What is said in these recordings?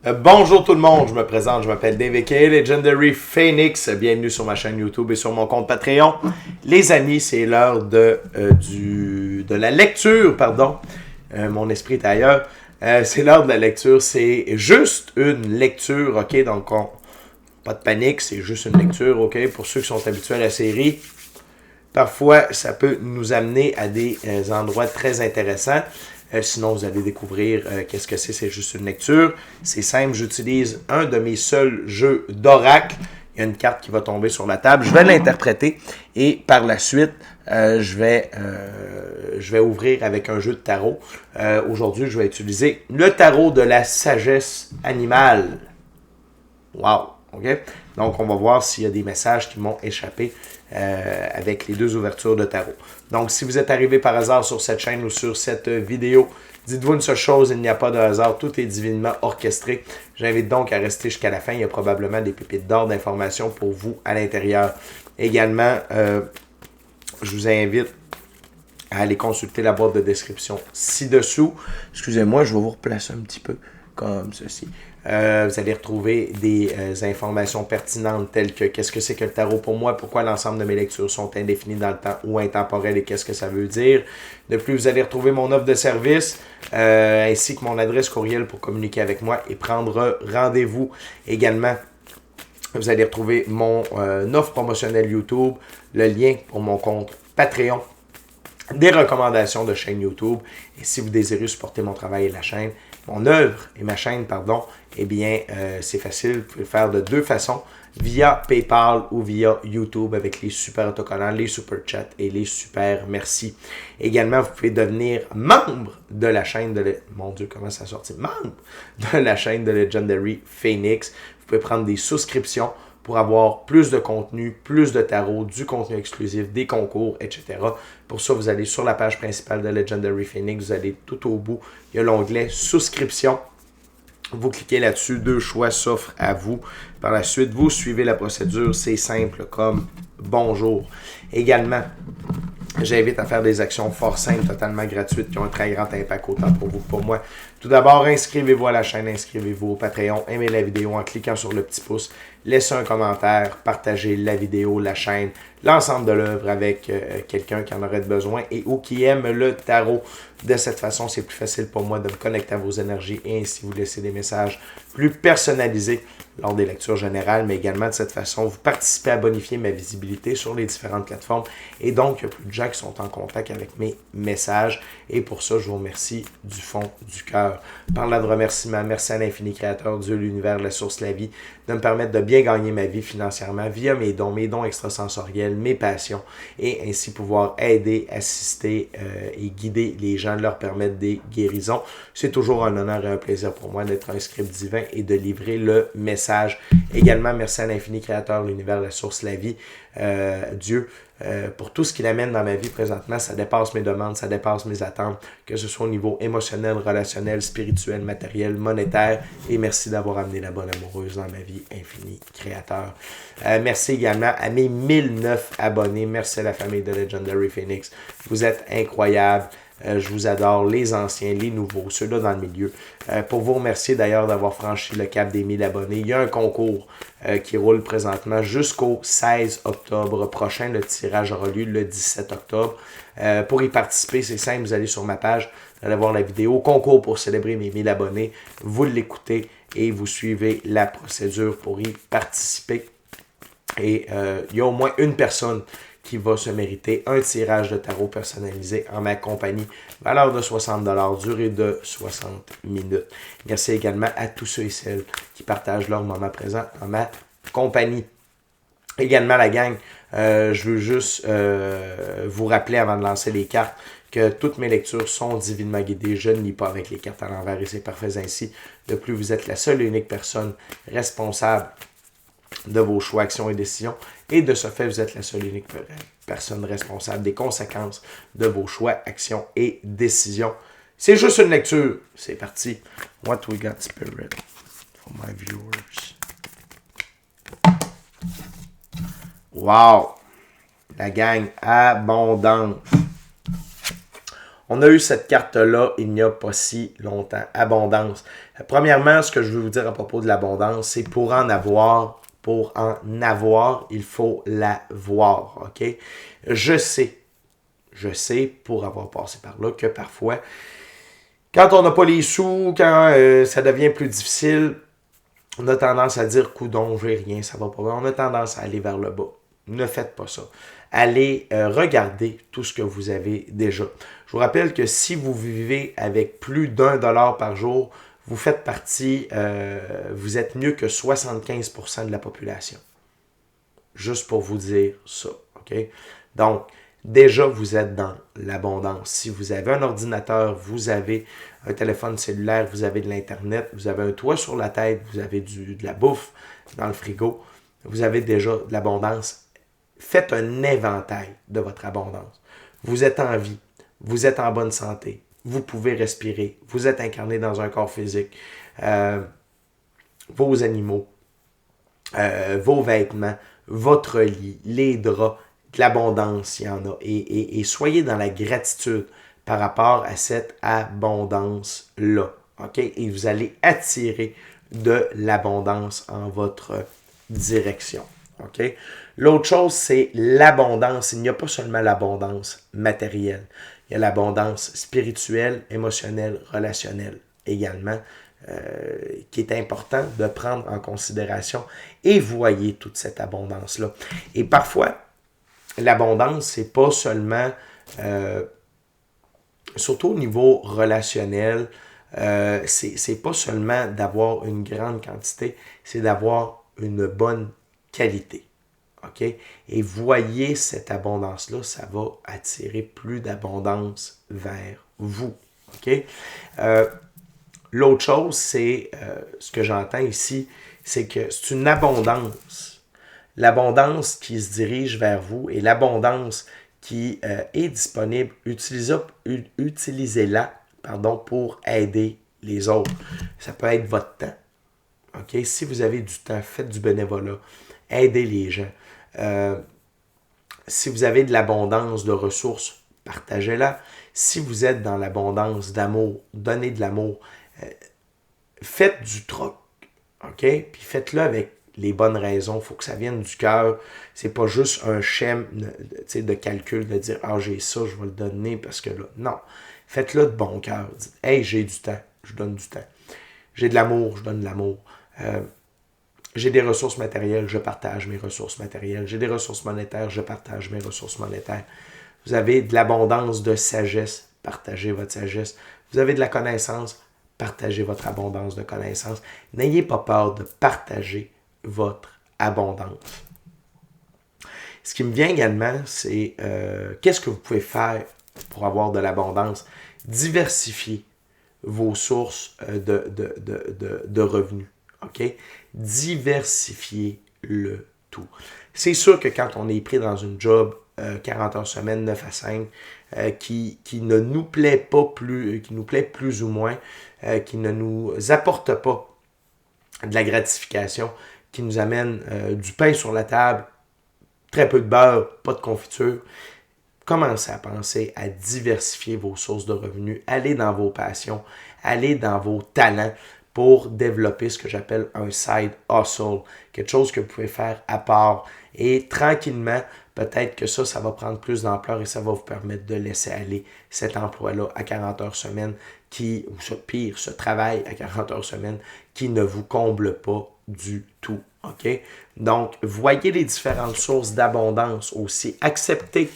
Bonjour tout le monde, je me présente, je m'appelle Dave aka Legendary Phoenix. Bienvenue sur ma chaîne YouTube et sur mon compte Patreon. Les amis, c'est l'heure de la lecture, pardon. Mon esprit est ailleurs. C'est l'heure de la lecture, c'est juste une lecture, ok? Donc, pas de panique, c'est juste une lecture, ok? Pour ceux qui sont habitués à la série, parfois, ça peut nous amener à des endroits très intéressants. Sinon, vous allez découvrir qu'est-ce que c'est juste une lecture. C'est simple, j'utilise un de mes seuls jeux d'oracle. Il y a une carte qui va tomber sur la table. Je vais l'interpréter et par la suite, je vais ouvrir avec un jeu de tarot. Aujourd'hui, je vais utiliser le tarot de la sagesse animale. Wow! OK? Donc, on va voir s'il y a des messages qui m'ont échappé avec les deux ouvertures de tarot. Donc, si vous êtes arrivé par hasard sur cette chaîne ou sur cette vidéo, dites-vous une seule chose, il n'y a pas de hasard, tout est divinement orchestré. J'invite donc à rester jusqu'à la fin, il y a probablement des pépites d'or d'informations pour vous à l'intérieur. Également, je vous invite à aller consulter la boîte de description ci-dessous. Excusez-moi, je vais vous replacer un petit peu comme ceci. Vous allez retrouver des informations pertinentes telles que qu'est-ce que c'est que le tarot pour moi, pourquoi l'ensemble de mes lectures sont indéfinies dans le temps ou intemporelles et qu'est-ce que ça veut dire. De plus, vous allez retrouver mon offre de service ainsi que mon adresse courriel pour communiquer avec moi et prendre rendez-vous. Également, vous allez retrouver mon offre promotionnelle YouTube, le lien pour mon compte Patreon, des recommandations de chaîne YouTube. Et si vous désirez supporter mon travail et la chaîne, mon œuvre et ma chaîne, pardon, eh bien, c'est facile. Vous pouvez le faire de deux façons, via PayPal ou via YouTube avec les super autocollants, les super chats et les super merci. Également, vous pouvez devenir membre de la chaîne de... Mon Dieu, comment ça sortit? Membre de la chaîne de Legendary Phoenix. Vous pouvez prendre des souscriptions pour avoir plus de contenu, plus de tarot, du contenu exclusif, des concours, etc. Pour ça, vous allez sur la page principale de Legendary Phoenix, vous allez tout au bout, il y a l'onglet souscription. Vous cliquez là-dessus, deux choix s'offrent à vous. Par la suite, vous suivez la procédure, c'est simple comme bonjour. Également, j'invite à faire des actions fort simples, totalement gratuites, qui ont un très grand impact autant pour vous que pour moi. Tout d'abord, inscrivez-vous à la chaîne, inscrivez-vous au Patreon, aimez la vidéo en cliquant sur le petit pouce, laissez un commentaire, partagez la vidéo, la chaîne, l'ensemble de l'œuvre avec quelqu'un qui en aurait besoin et ou qui aime le tarot. De cette façon, c'est plus facile pour moi de me connecter à vos énergies et ainsi vous laisser des messages plus personnalisés lors des lectures générales, mais également de cette façon, vous participez à bonifier ma visibilité sur les différentes plateformes et donc, il y a plus de gens qui sont en contact avec mes messages et pour ça, je vous remercie du fond du cœur. Par là de remerciements, merci à l'infini créateur, Dieu, l'univers, la source, la vie, de me permettre de bien gagner ma vie financièrement via mes dons extrasensoriels, mes passions et ainsi pouvoir aider, assister et guider les gens, leur permettre des guérisons. C'est toujours un honneur et un plaisir pour moi d'être un script divin et de livrer le message. Également, merci à l'infini créateur, l'univers, la source, la vie, Dieu, pour tout ce qu'il amène dans ma vie présentement. Ça dépasse mes demandes, ça dépasse mes attentes, que ce soit au niveau émotionnel, relationnel, spirituel, matériel, monétaire. Et merci d'avoir amené la bonne amoureuse dans ma vie, infini créateur. Merci également à mes 1009 abonnés. Merci à la famille de Legendary Phoenix. Vous êtes incroyables. Je vous adore, les anciens, les nouveaux, ceux-là dans le milieu. Pour vous remercier d'ailleurs d'avoir franchi le cap des 1000 abonnés, il y a un concours qui roule présentement jusqu'au 16 octobre prochain. Le tirage aura lieu le 17 octobre. Pour y participer, c'est simple, vous allez sur ma page, vous allez voir la vidéo concours pour célébrer mes 1000 abonnés. Vous l'écoutez et vous suivez la procédure pour y participer. Et il y a au moins une personne qui va se mériter un tirage de tarot personnalisé en ma compagnie. Valeur de 60$, durée de 60 minutes. Merci également à tous ceux et celles qui partagent leur moment présent en ma compagnie. Également la gang, je veux juste vous rappeler avant de lancer les cartes que toutes mes lectures sont divinement guidées. Je ne lis pas avec les cartes à l'envers et c'est parfait ainsi. De plus, vous êtes la seule et unique personne responsable de vos choix, actions et décisions. Et de ce fait, vous êtes la seule et unique personne responsable des conséquences de vos choix, actions et décisions. C'est juste une lecture. C'est parti. What we got spirit for my viewers. Wow! La gang, abondance. On a eu cette carte-là il n'y a pas si longtemps. Abondance. Premièrement, ce que je veux vous dire à propos de l'abondance, c'est pour en avoir, il faut la voir, OK? Je sais, pour avoir passé par là, que parfois, quand on n'a pas les sous, quand ça devient plus difficile, on a tendance à dire, coudon, j'ai rien, ça va pas bien. On a tendance à aller vers le bas. Ne faites pas ça. Allez regarder tout ce que vous avez déjà. Je vous rappelle que si vous vivez avec plus d'$1 par jour, vous faites partie, vous êtes mieux que 75% de la population. Juste pour vous dire ça, OK? Donc, déjà, vous êtes dans l'abondance. Si vous avez un ordinateur, vous avez un téléphone cellulaire, vous avez de l'Internet, vous avez un toit sur la tête, vous avez de la bouffe dans le frigo, vous avez déjà de l'abondance. Faites un inventaire de votre abondance. Vous êtes en vie, vous êtes en bonne santé, vous pouvez respirer, vous êtes incarné dans un corps physique, vos animaux, vos vêtements, votre lit, les draps, de l'abondance, il y en a. Et soyez dans la gratitude par rapport à cette abondance-là. OK? Et vous allez attirer de l'abondance en votre direction. OK? L'autre chose, c'est l'abondance. Il n'y a pas seulement l'abondance matérielle. Il y a l'abondance spirituelle, émotionnelle, relationnelle également, qui est important de prendre en considération. Et voyez toute cette abondance-là. Et parfois, l'abondance, c'est pas seulement, surtout au niveau relationnel, c'est pas seulement d'avoir une grande quantité, c'est d'avoir une bonne qualité. OK? Et voyez cette abondance-là, ça va attirer plus d'abondance vers vous. OK? L'autre chose, c'est ce que j'entends ici, c'est que c'est une abondance. L'abondance qui se dirige vers vous et l'abondance qui est disponible, utilisez-la pour aider les autres. Ça peut être votre temps. OK? Si vous avez du temps, faites du bénévolat. Aidez les gens. Si vous avez de l'abondance de ressources, partagez-la. Si vous êtes dans l'abondance d'amour, donnez de l'amour. Faites du troc. OK? Puis faites-le avec les bonnes raisons. Il faut que ça vienne du cœur. C'est pas juste un schéma de calcul de dire « Ah, j'ai ça, je vais le donner parce que là... » Non. Faites-le de bon cœur. Dites « Hey, j'ai du temps. Je donne du temps. J'ai de l'amour. Je donne de l'amour. J'ai des ressources matérielles. Je partage mes ressources matérielles. J'ai des ressources monétaires. Je partage mes ressources monétaires. Vous avez de l'abondance de sagesse. Partagez votre sagesse. Vous avez de la connaissance. Partagez votre abondance de connaissances. N'ayez pas peur de partager votre abondance. Ce qui me vient également, c'est qu'est-ce que vous pouvez faire pour avoir de l'abondance? Diversifiez vos sources de revenus. OK? Diversifiez le tout. C'est sûr que quand on est pris dans une job 40 heures semaine, 9 à 5, qui ne nous plaît pas plus, qui nous plaît plus ou moins, qui ne nous apporte pas de la gratification, qui nous amène du pain sur la table, très peu de beurre, pas de confiture. Commencez à penser à diversifier vos sources de revenus, allez dans vos passions, allez dans vos talents pour développer ce que j'appelle un side hustle, quelque chose que vous pouvez faire à part. Et tranquillement, peut-être que ça va prendre plus d'ampleur et ça va vous permettre de laisser aller cet emploi-là à 40 heures semaine, ou ce travail à 40 heures semaine qui ne vous comble pas du tout. OK? Donc, voyez les différentes sources d'abondance aussi. Acceptez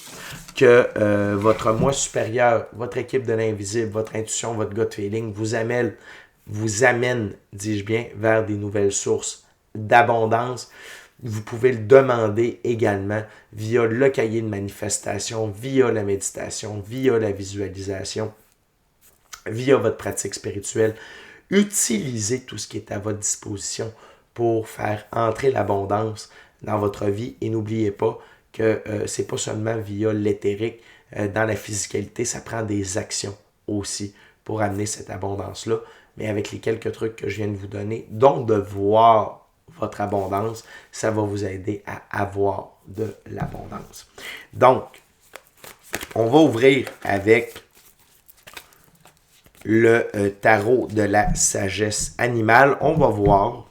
que votre moi supérieur, votre équipe de l'invisible, votre intuition, votre gut feeling vous amène, dis-je bien, vers des nouvelles sources d'abondance. Vous pouvez le demander également via le cahier de manifestation, via la méditation, via la visualisation, via votre pratique spirituelle. Utilisez tout ce qui est à votre disposition pour faire entrer l'abondance dans votre vie. Et n'oubliez pas que c'est pas seulement via l'éthérique, dans la physicalité, ça prend des actions aussi pour amener cette abondance-là. Mais avec les quelques trucs que je viens de vous donner, dont de voir votre abondance, ça va vous aider à avoir de l'abondance. Donc, on va ouvrir avec le tarot de la sagesse animale. On va voir.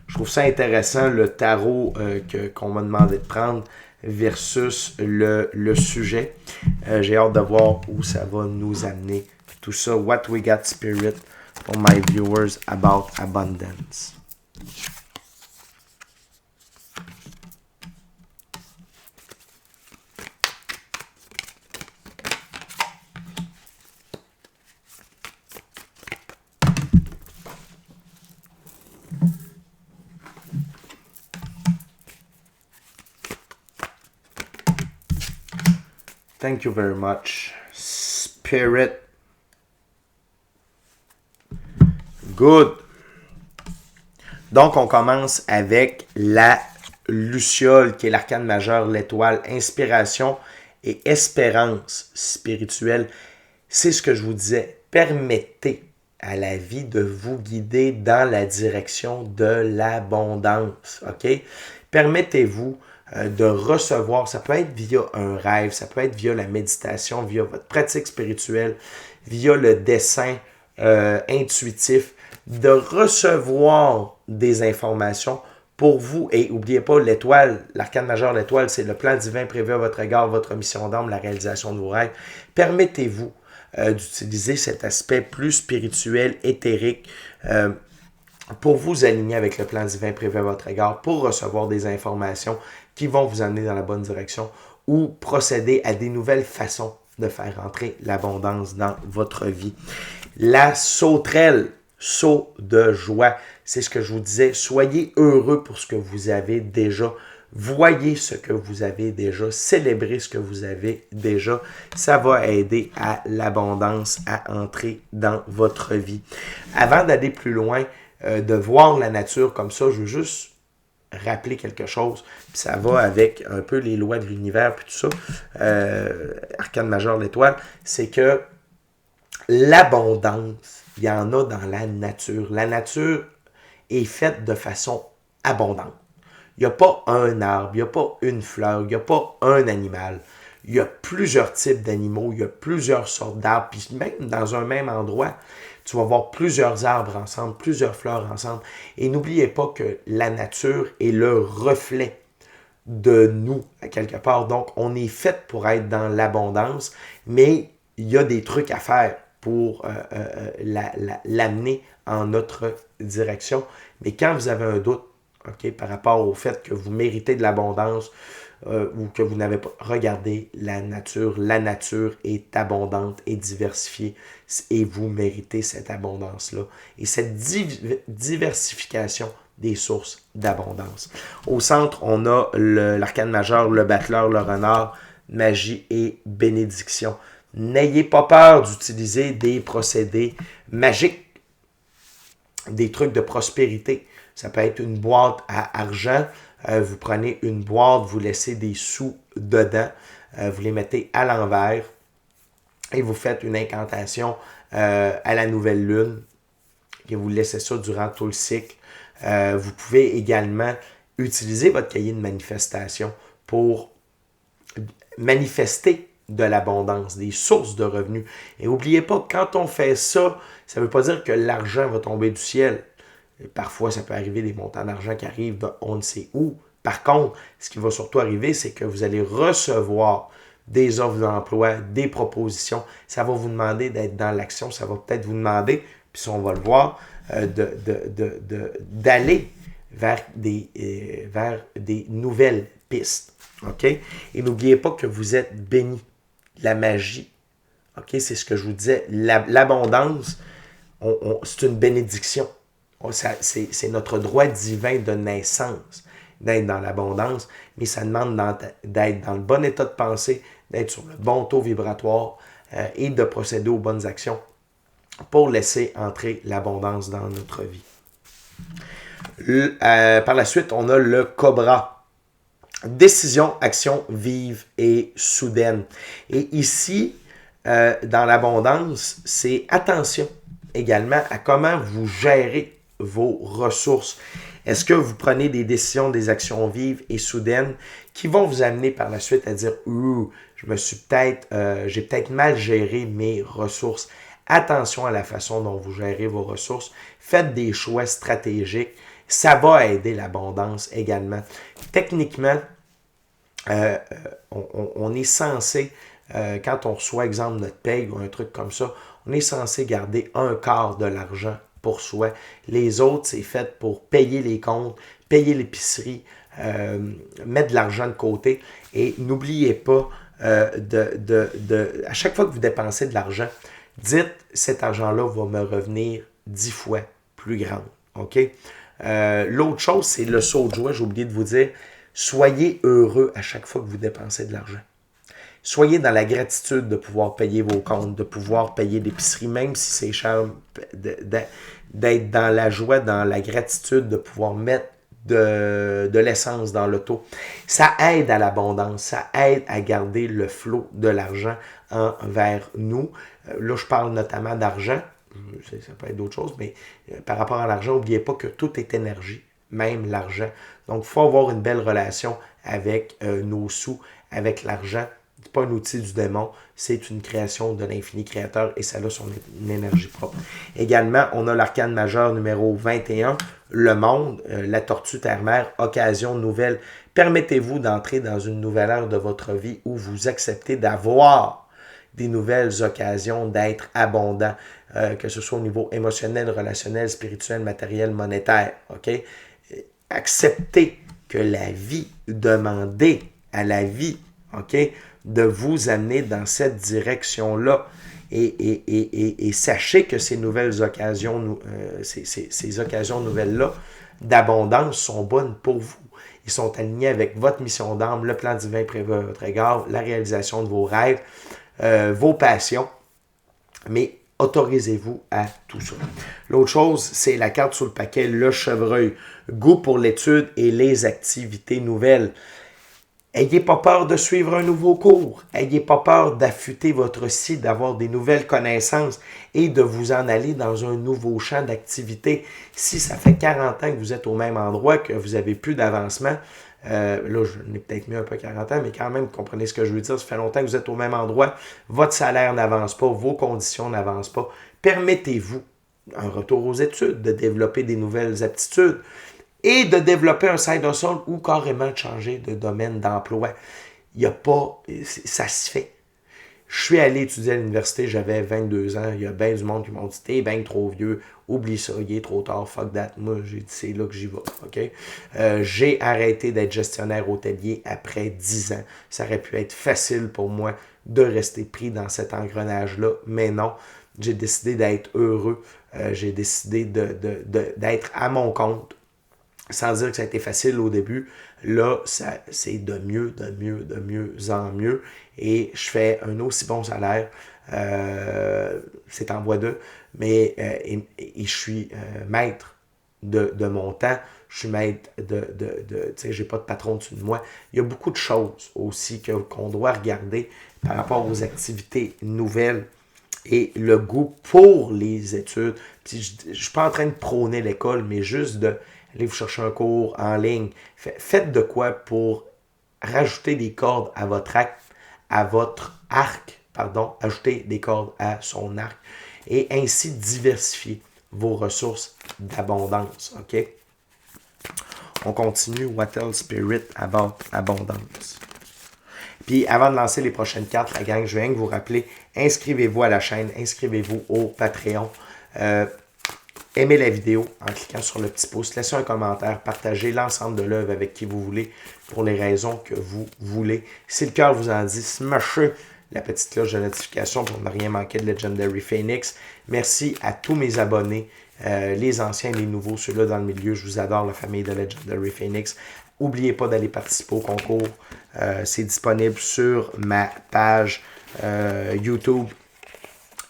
Je trouve ça intéressant, le tarot qu'on m'a demandé de prendre versus le sujet. J'ai hâte de voir où ça va nous amener. Tout ça, what we got spirit for my viewers about abundance. Thank you very much. Spirit. Good. Donc, on commence avec la Luciole, qui est l'arcane majeur, l'étoile, inspiration et espérance spirituelle. C'est ce que je vous disais. Permettez à la vie de vous guider dans la direction de l'abondance. OK? Permettez-vous de recevoir, ça peut être via un rêve, ça peut être via la méditation, via votre pratique spirituelle, via le dessin intuitif, de recevoir des informations pour vous. Et n'oubliez pas, l'étoile, l'arcane majeur, l'étoile, c'est le plan divin prévu à votre égard, votre mission d'âme, la réalisation de vos rêves. Permettez-vous d'utiliser cet aspect plus spirituel, éthérique, pour vous aligner avec le plan divin prévu à votre égard, pour recevoir des informations qui vont vous amener dans la bonne direction ou procéder à des nouvelles façons de faire entrer l'abondance dans votre vie. La sauterelle, saut de joie, c'est ce que je vous disais. Soyez heureux pour ce que vous avez déjà. Voyez ce que vous avez déjà. Célébrez ce que vous avez déjà. Ça va aider à l'abondance à entrer dans votre vie. Avant d'aller plus loin, de voir la nature comme ça, je veux juste rappeler quelque chose, puis ça va avec un peu les lois de l'univers, puis tout ça, arcane majeur, l'étoile, c'est que l'abondance, il y en a dans la nature. La nature est faite de façon abondante. Il n'y a pas un arbre, il n'y a pas une fleur, il n'y a pas un animal. Il y a plusieurs types d'animaux, il y a plusieurs sortes d'arbres, puis même dans un même endroit, tu vas voir plusieurs arbres ensemble, plusieurs fleurs ensemble. Et n'oubliez pas que la nature est le reflet de nous, à quelque part. Donc, on est fait pour être dans l'abondance, mais il y a des trucs à faire pour l'amener en notre direction. Mais quand vous avez un doute, okay, par rapport au fait que vous méritez de l'abondance, ou que vous n'avez pas regardé la nature. La nature est abondante et diversifiée et vous méritez cette abondance-là. Et cette diversification des sources d'abondance. Au centre, on a l'arcane majeur, le battleur, le renard, magie et bénédiction. N'ayez pas peur d'utiliser des procédés magiques, des trucs de prospérité. Ça peut être une boîte à argent. Vous prenez une boîte, vous laissez des sous dedans, vous les mettez à l'envers et vous faites une incantation à la nouvelle lune et vous laissez ça durant tout le cycle. Vous pouvez également utiliser votre cahier de manifestation pour manifester de l'abondance, des sources de revenus. Et n'oubliez pas, quand on fait ça, ça ne veut pas dire que l'argent va tomber du ciel. Et parfois, ça peut arriver des montants d'argent qui arrivent de on ne sait où. Par contre, ce qui va surtout arriver, c'est que vous allez recevoir des offres d'emploi, des propositions. Ça va vous demander d'être dans l'action. Ça va peut-être vous demander, puis ça, on va le voir, d'aller vers des nouvelles pistes. OK? Et n'oubliez pas que vous êtes béni. La magie, OK? C'est ce que je vous disais. L'abondance, c'est une bénédiction. C'est notre droit divin de naissance d'être dans l'abondance, mais ça demande d'être dans le bon état de pensée, d'être sur le bon taux vibratoire et de procéder aux bonnes actions pour laisser entrer l'abondance dans notre vie. Par la suite, on a le cobra. Décision, action vive et soudaine. Et ici, dans l'abondance, c'est attention également à comment vous gérez vos ressources. Est-ce que vous prenez des décisions, des actions vives et soudaines qui vont vous amener par la suite à dire « j'ai peut-être mal géré mes ressources ». Attention à la façon dont vous gérez vos ressources. Faites des choix stratégiques. Ça va aider l'abondance également. Techniquement, on est censé, quand on reçoit, exemple, notre paye ou un truc comme ça, on est censé garder un quart de l'argent pour soi. Les autres, c'est fait pour payer les comptes, payer l'épicerie, mettre de l'argent de côté. Et n'oubliez pas, à chaque fois que vous dépensez de l'argent, dites, cet argent-là va me revenir 10 fois plus grand. OK? L'autre chose, c'est le saut de joie. J'ai oublié de vous dire, soyez heureux à chaque fois que vous dépensez de l'argent. Soyez dans la gratitude de pouvoir payer vos comptes, de pouvoir payer l'épicerie, même si c'est cher, d'être dans la joie, dans la gratitude, de pouvoir mettre de l'essence dans l'auto. Ça aide à l'abondance, ça aide à garder le flot de l'argent envers nous. Là, je parle notamment d'argent. Ça peut être d'autres choses, mais par rapport à l'argent, n'oubliez pas que tout est énergie, même l'argent. Donc, il faut avoir une belle relation avec nos sous, avec l'argent. Ce n'est pas un outil du démon, c'est une création de l'infini créateur et ça a son énergie propre. Également, on a l'arcane majeur numéro 21, le monde, la tortue terre-mère, occasion nouvelle. Permettez-vous d'entrer dans une nouvelle ère de votre vie où vous acceptez d'avoir des nouvelles occasions d'être abondant, que ce soit au niveau émotionnel, relationnel, spirituel, matériel, monétaire. Okay? Acceptez que la vie, demandez à la vie, OK, de vous amener dans cette direction-là. Et sachez que ces nouvelles occasions, ces occasions nouvelles-là d'abondance sont bonnes pour vous. Ils sont alignés avec votre mission d'âme, le plan divin prévu à votre égard, la réalisation de vos rêves, vos passions. Mais autorisez-vous à tout ça. L'autre chose, c'est la carte sur le paquet, le chevreuil. Goût pour l'étude et les activités nouvelles. Ayez pas peur de suivre un nouveau cours. Ayez pas peur d'affûter votre site, d'avoir des nouvelles connaissances et de vous en aller dans un nouveau champ d'activité. Si ça fait 40 ans que vous êtes au même endroit, que vous n'avez plus d'avancement, là, je n'ai peut-être mis un peu 40 ans, mais quand même, comprenez ce que je veux dire. Ça fait longtemps que vous êtes au même endroit. Votre salaire n'avance pas, vos conditions n'avancent pas. Permettez-vous un retour aux études, de développer des nouvelles aptitudes et de développer un side hustle ou carrément de changer de domaine d'emploi. Il n'y a pas... Ça se fait. Je suis allé étudier à l'université, j'avais 22 ans. Il y a bien du monde qui m'ont dit « T'es bien trop vieux, oublie ça, il est trop tard, fuck that. » Moi, j'ai dit « C'est là que j'y vais. Okay? » J'ai arrêté d'être gestionnaire hôtelier après 10 ans. Ça aurait pu être facile pour moi de rester pris dans cet engrenage-là, mais non. J'ai décidé d'être heureux. J'ai décidé d'être à mon compte. Sans dire que ça a été facile au début, là, c'est de mieux en mieux. Et je fais un aussi bon salaire. C'est en voie d'eux. Mais et je suis maître de mon temps. Je suis maître tu sais, j'ai pas de patron dessus de moi. Il y a beaucoup de choses aussi qu'on doit regarder par rapport aux activités nouvelles et le goût pour les études. Puis je suis pas en train de prôner l'école, mais juste de allez vous chercher un cours en ligne. Faites de quoi pour rajouter des cordes à votre arc, ajouter des cordes à son arc et ainsi diversifier vos ressources d'abondance. OK? On continue. What else spirit about abondance? Puis avant de lancer les prochaines cartes, la gang, je viens de vous rappeler, inscrivez-vous à la chaîne, inscrivez-vous au Patreon. Aimez la vidéo en cliquant sur le petit pouce, laissez un commentaire, partagez l'ensemble de l'œuvre avec qui vous voulez pour les raisons que vous voulez. Si le cœur vous en dit, smashez la petite cloche de notification pour ne rien manquer de Legendary Phoenix. Merci à tous mes abonnés, les anciens et les nouveaux, ceux-là dans le milieu. Je vous adore, la famille de Legendary Phoenix. N'oubliez pas d'aller participer au concours. C'est disponible sur ma page YouTube.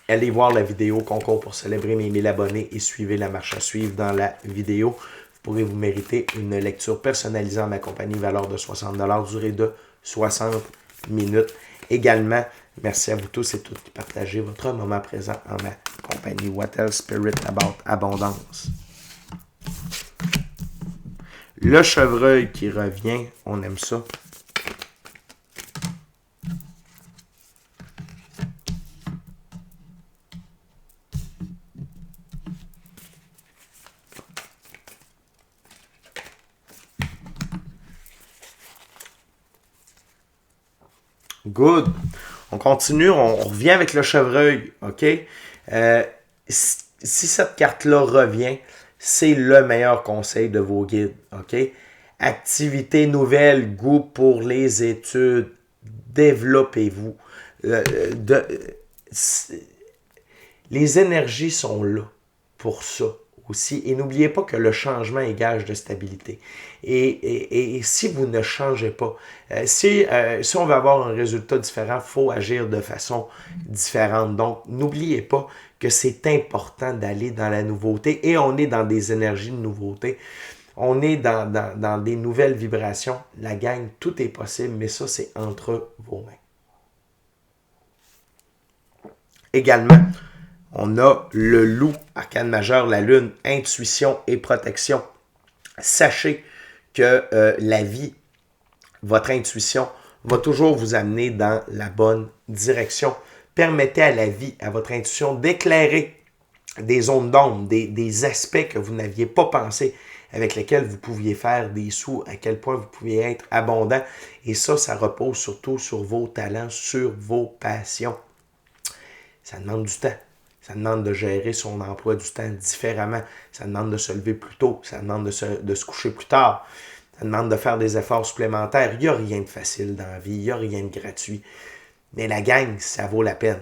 Allez voir la vidéo concours pour célébrer mes 1000 abonnés et suivez la marche à suivre dans la vidéo. Vous pourrez vous mériter une lecture personnalisée en ma compagnie, valeur de 60$, durée de 60 minutes. Également, merci à vous tous et toutes qui partagez votre moment présent en ma compagnie. What else spirit about abondance? Le chevreuil qui revient, on aime ça. Good. On continue, on revient avec le chevreuil, OK? Si cette carte-là revient, c'est le meilleur conseil de vos guides, OK? Activité nouvelle, goût pour les études, développez-vous. Les énergies sont là pour ça aussi. Et n'oubliez pas que le changement est gage de stabilité. Et si vous ne changez pas, si on veut avoir un résultat différent, il faut agir de façon différente. Donc, n'oubliez pas que c'est important d'aller dans la nouveauté et on est dans des énergies de nouveauté. On est dans des nouvelles vibrations. La gang, tout est possible, mais ça, c'est entre vos mains. Également, on a le loup, arcane majeur, la lune, intuition et protection. Sachez que la vie, votre intuition, va toujours vous amener dans la bonne direction. Permettez à la vie, à votre intuition, d'éclairer des zones d'ombre, des aspects que vous n'aviez pas pensé, avec lesquels vous pouviez faire des sous, à quel point vous pouviez être abondant. Et ça repose surtout sur vos talents, sur vos passions. Ça demande du temps. Ça demande de gérer son emploi du temps différemment. Ça demande de se lever plus tôt. Ça demande de se coucher plus tard. Ça demande de faire des efforts supplémentaires. Il n'y a rien de facile dans la vie. Il n'y a rien de gratuit. Mais la gang, ça vaut la peine.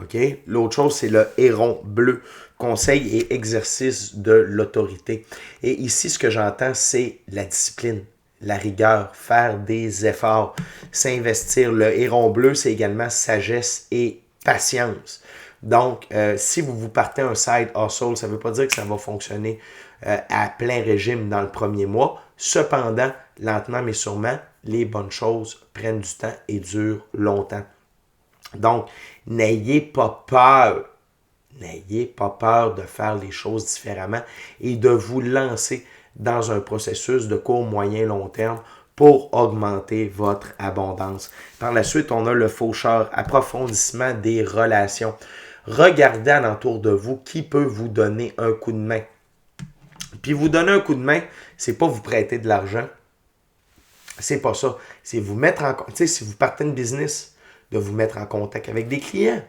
OK? L'autre chose, c'est le héron bleu. Conseil et exercice de l'autorité. Et ici, ce que j'entends, c'est la discipline, la rigueur, faire des efforts, s'investir. Le héron bleu, c'est également sagesse et patience. Donc, si vous partez un side hustle, ça ne veut pas dire que ça va fonctionner à plein régime dans le premier mois. Cependant, lentement mais sûrement, les bonnes choses prennent du temps et durent longtemps. Donc, n'ayez pas peur. N'ayez pas peur de faire les choses différemment et de vous lancer dans un processus de court, moyen, long terme pour augmenter votre abondance. Par la suite, on a le faucheur, approfondissement des relations. Regardez alentour de vous qui peut vous donner un coup de main. Puis vous donner un coup de main, c'est pas vous prêter de l'argent. C'est pas ça. C'est vous mettre en contact. Si vous partez une business, de vous mettre en contact avec des clients.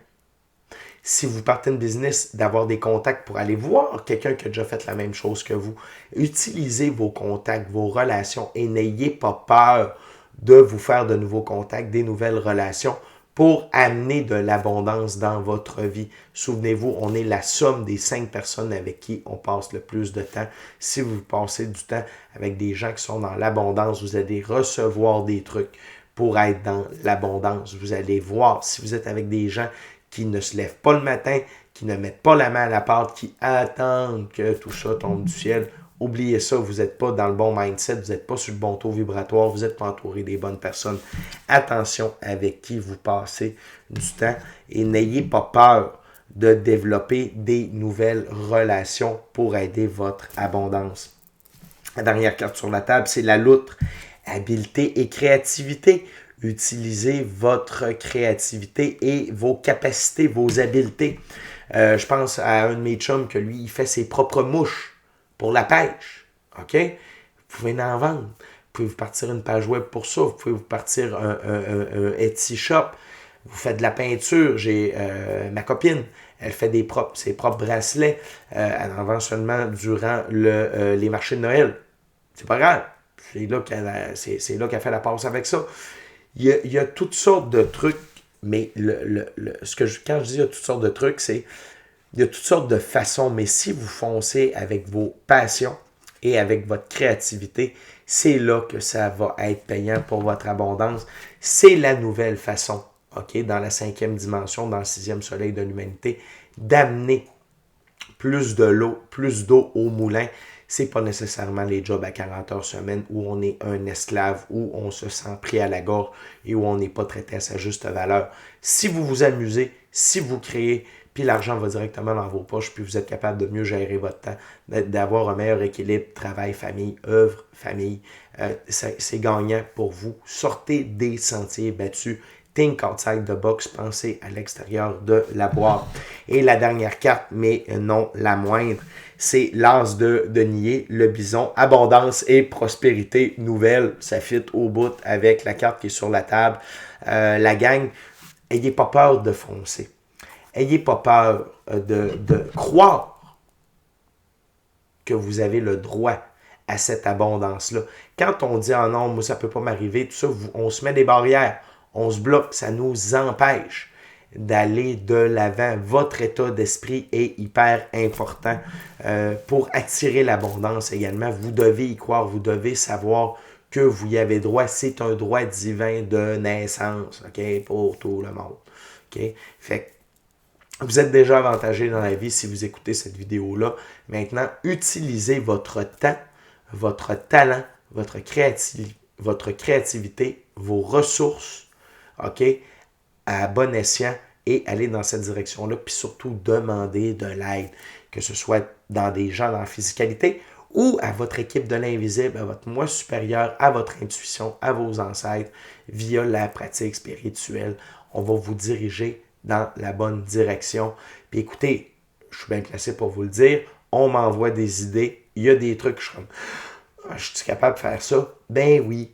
Si vous partez une business, d'avoir des contacts pour aller voir quelqu'un qui a déjà fait la même chose que vous. Utilisez vos contacts, vos relations et n'ayez pas peur de vous faire de nouveaux contacts, des nouvelles relations pour amener de l'abondance dans votre vie. Souvenez-vous, on est la somme des 5 personnes avec qui on passe le plus de temps. Si vous passez du temps avec des gens qui sont dans l'abondance, vous allez recevoir des trucs pour être dans l'abondance. Vous allez voir, si vous êtes avec des gens qui ne se lèvent pas le matin, qui ne mettent pas la main à la pâte, qui attendent que tout ça tombe du ciel, oubliez ça, vous n'êtes pas dans le bon mindset, vous n'êtes pas sur le bon taux vibratoire, vous n'êtes pas entouré des bonnes personnes. Attention avec qui vous passez du temps et n'ayez pas peur de développer des nouvelles relations pour aider votre abondance. La dernière carte sur la table, c'est la loutre. Habileté et créativité. Utilisez votre créativité et vos capacités, vos habiletés. Je pense à un de mes chums que lui, il fait ses propres mouches pour la pêche. OK? Vous pouvez en vendre. Vous pouvez vous partir une page web pour ça. Vous pouvez vous partir un Etsy shop. Vous faites de la peinture. J'ai ma copine, elle fait ses propres bracelets. Elle en vend seulement durant les marchés de Noël. C'est pas grave. C'est là qu'elle fait la passe avec ça. Il y a toutes sortes de trucs, mais quand je dis il y a toutes sortes de trucs, c'est il y a toutes sortes de façons, mais si vous foncez avec vos passions et avec votre créativité, c'est là que ça va être payant pour votre abondance. C'est la nouvelle façon, OK, dans la 5e dimension, dans le 6e soleil de l'humanité, d'amener plus d'eau au moulin. C'est pas nécessairement les jobs à 40 heures semaine où on est un esclave, où on se sent pris à la gorge et où on n'est pas traité à sa juste valeur. Si vous vous amusez, si vous créez, puis l'argent va directement dans vos poches, puis vous êtes capable de mieux gérer votre temps, d'avoir un meilleur équilibre, travail, famille, œuvre, famille, c'est gagnant pour vous. Sortez des sentiers battus. Think outside the box, pensez à l'extérieur de la boîte. Et la dernière carte, mais non la moindre, c'est l'as de denier, le bison, abondance et prospérité nouvelle. Ça fit au bout avec la carte qui est sur la table. La gang, ayez pas peur de foncer. Ayez pas peur de croire que vous avez le droit à cette abondance-là. Quand on dit « Ah non, moi ça peut pas m'arriver », tout ça, on se met des barrières, on se bloque, ça nous empêche d'aller de l'avant. Votre état d'esprit est hyper important pour attirer l'abondance également. Vous devez y croire, vous devez savoir que vous y avez droit. C'est un droit divin de naissance, OK, pour tout le monde. OK? Fait que vous êtes déjà avantagé dans la vie si vous écoutez cette vidéo-là. Maintenant, utilisez votre temps, votre talent, votre créativité, vos ressources, OK, à bon escient et aller dans cette direction-là, puis surtout demander de l'aide, que ce soit dans des gens dans la physicalité ou à votre équipe de l'invisible, à votre moi supérieur, à votre intuition, à vos ancêtres, via la pratique spirituelle. On va vous diriger dans la bonne direction. Puis écoutez, je suis bien placé pour vous le dire, on m'envoie des idées, il y a des trucs, je suis comme, je suis capable de faire ça? Ben oui,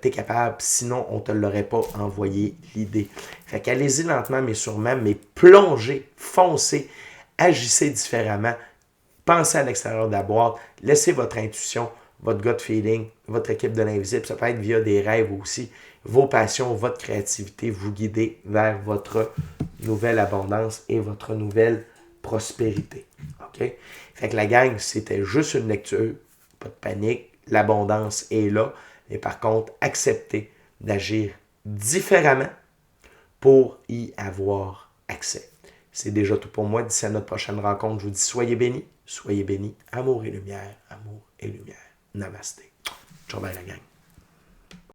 tu es capable, sinon on ne te l'aurait pas envoyé l'idée. Fait qu'allez-y lentement mais sûrement, mais plongez, foncez, agissez différemment, pensez à l'extérieur de la boîte, laissez votre intuition, votre gut feeling, votre équipe de l'invisible, ça peut être via des rêves aussi, vos passions, votre créativité, vous guider vers votre nouvelle abondance et votre nouvelle prospérité. OK? Fait que la gang, c'était juste une lecture, pas de panique, l'abondance est là, mais par contre, acceptez d'agir différemment pour y avoir accès. C'est déjà tout pour moi. D'ici à notre prochaine rencontre, je vous dis soyez bénis, amour et lumière, amour et lumière. Namasté. Ciao, bye la gang.